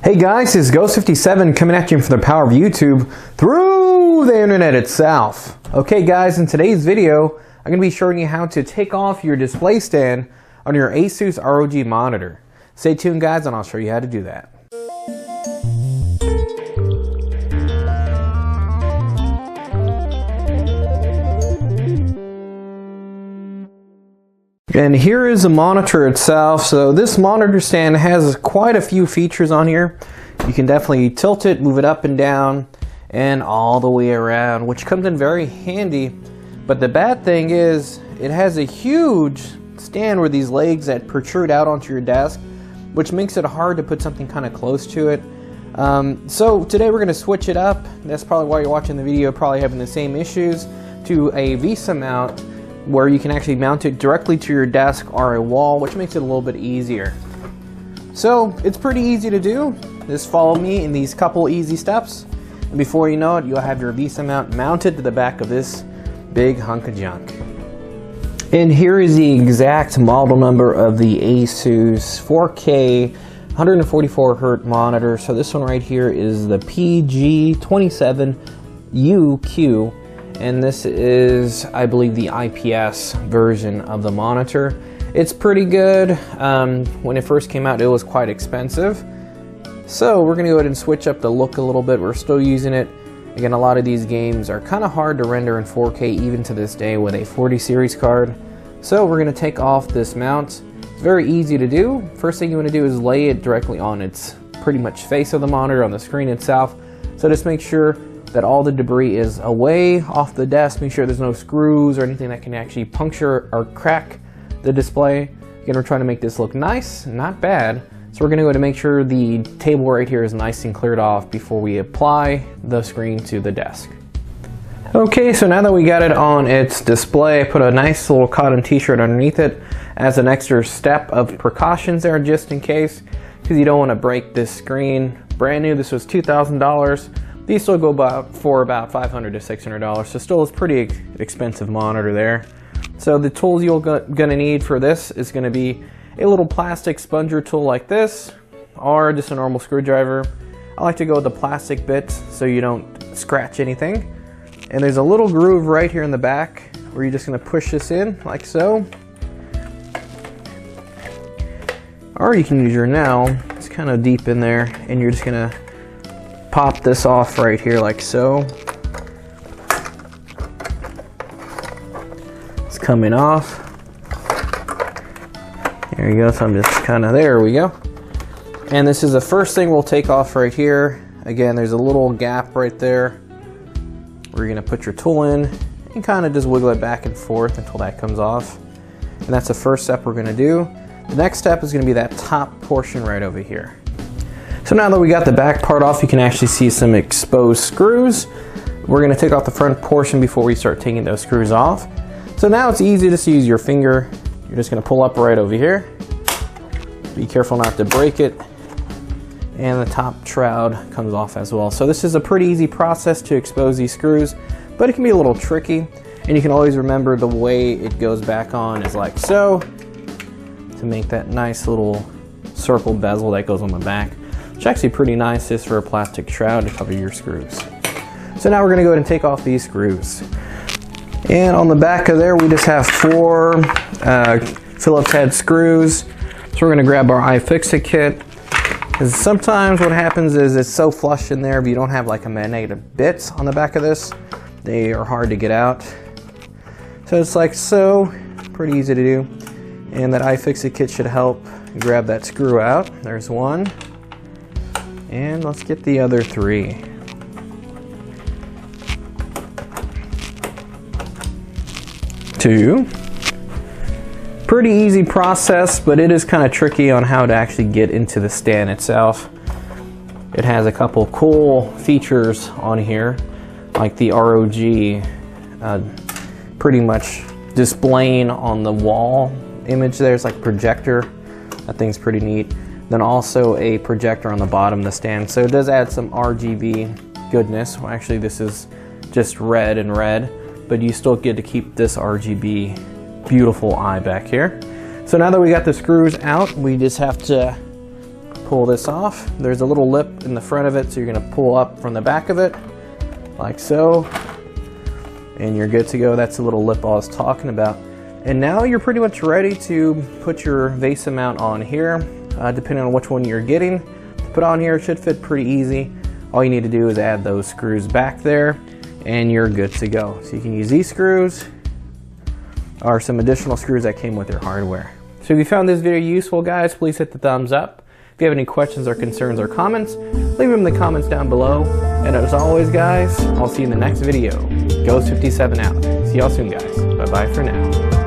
Hey guys, it's Ghost57 coming at you from the power of YouTube through the internet itself. Okay guys, in today's video, I'm going to be showing you how to take off your display stand on your ASUS ROG monitor. Stay tuned guys and I'll show you how to do that. And here is the monitor itself. So this monitor stand has quite a few features on here. You can definitely tilt it, move it up and down, and all the way around, which comes in very handy. But the bad thing is, it has a huge stand with these legs that protrude out onto your desk, which makes it hard to put something kind of close to it. So today we're going to switch it up. That's probably why you're watching the video, probably having the same issues, to a VESA mount, where you can actually mount it directly to your desk or a wall, which makes it a little bit easier. So it's pretty easy to do. Just follow me in these couple easy steps, and before you know it, you'll have your VESA mount mounted to the back of this big hunk of junk. And here is the exact model number of the ASUS 4K 144Hz monitor. So this one right here is the PG27UQ. And this is, I believe, the IPS version of the monitor. It's pretty good. When it first came out, it was quite expensive. So we're gonna go ahead and switch up the look a little bit. We're still using it. Again, a lot of these games are kind of hard to render in 4K even to this day with a 40 series card. So we're gonna take off this mount. It's very easy to do. First thing you wanna do is lay it directly on its pretty much face of the monitor, on the screen itself. So just make sure that all the debris is away off the desk. Make sure there's no screws or anything that can actually puncture or crack the display. Again, we're trying to make this look nice, not bad. So we're gonna go to make sure the table right here is nice and cleared off before we apply the screen to the desk. Okay, so now that we got it on its display, I put a nice little cotton t-shirt underneath it as an extra step of precautions there just in case, because you don't wanna break this screen. Brand new, this was $2,000. These still go for about $500 to $600, so still is pretty expensive monitor there. So the tools you're gonna need for this is gonna be a little plastic sponger tool like this, or just a normal screwdriver. I like to go with the plastic bits so you don't scratch anything. And there's a little groove right here in the back where you're just gonna push this in like so. Or you can use your nail, it's kind of deep in there, and you're just gonna pop this off right here like so. It's coming off. There you go, so I'm just kind of, there we go. And this is the first thing we'll take off right here. Again, there's a little gap right there where you're gonna put your tool in and kind of just wiggle it back and forth until that comes off. And that's the first step we're gonna do. The next step is gonna be that top portion right over here. So now that we got the back part off, you can actually see some exposed screws. We're gonna take off the front portion before we start taking those screws off. So now it's easy to use your finger. You're just gonna pull up right over here. Be careful not to break it. And the top shroud comes off as well. So this is a pretty easy process to expose these screws, but it can be a little tricky. And you can always remember the way it goes back on is like so, to make that nice little circle bezel that goes on the back. It's actually pretty nice just for a plastic shroud to cover your screws. So now we're gonna go ahead and take off these screws. And on the back of there, we just have 4 Phillips head screws. So we're gonna grab our iFixit kit. Because sometimes what happens is it's so flush in there, if you don't have like a magnetic bits on the back of this, they are hard to get out. So it's like so, pretty easy to do. And that iFixit kit should help grab that screw out. There's one. And let's get the other 3. Two. Pretty easy process, but it is kind of tricky on how to actually get into the stand itself. It has a couple cool features on here, like the ROG pretty much displaying on the wall image there. It's like a projector. That thing's pretty neat. Then also a projector on the bottom of the stand. So it does add some RGB goodness. Well, actually this is just red and red, but you still get to keep this RGB beautiful eye back here. So now that we got the screws out, we just have to pull this off. There's a little lip in the front of it, so you're gonna pull up from the back of it, like so, and you're good to go. That's the little lip I was talking about. And now you're pretty much ready to put your VESA mount on here, depending on which one you're getting. To put on here, it should fit pretty easy. All you need to do is add those screws back there, and you're good to go. So you can use these screws, or some additional screws that came with your hardware. So if you found this video useful, guys, please hit the thumbs up. If you have any questions or concerns or comments, leave them in the comments down below. And as always, guys, I'll see you in the next video. Ghost57 out. See y'all soon, guys. Bye-bye for now.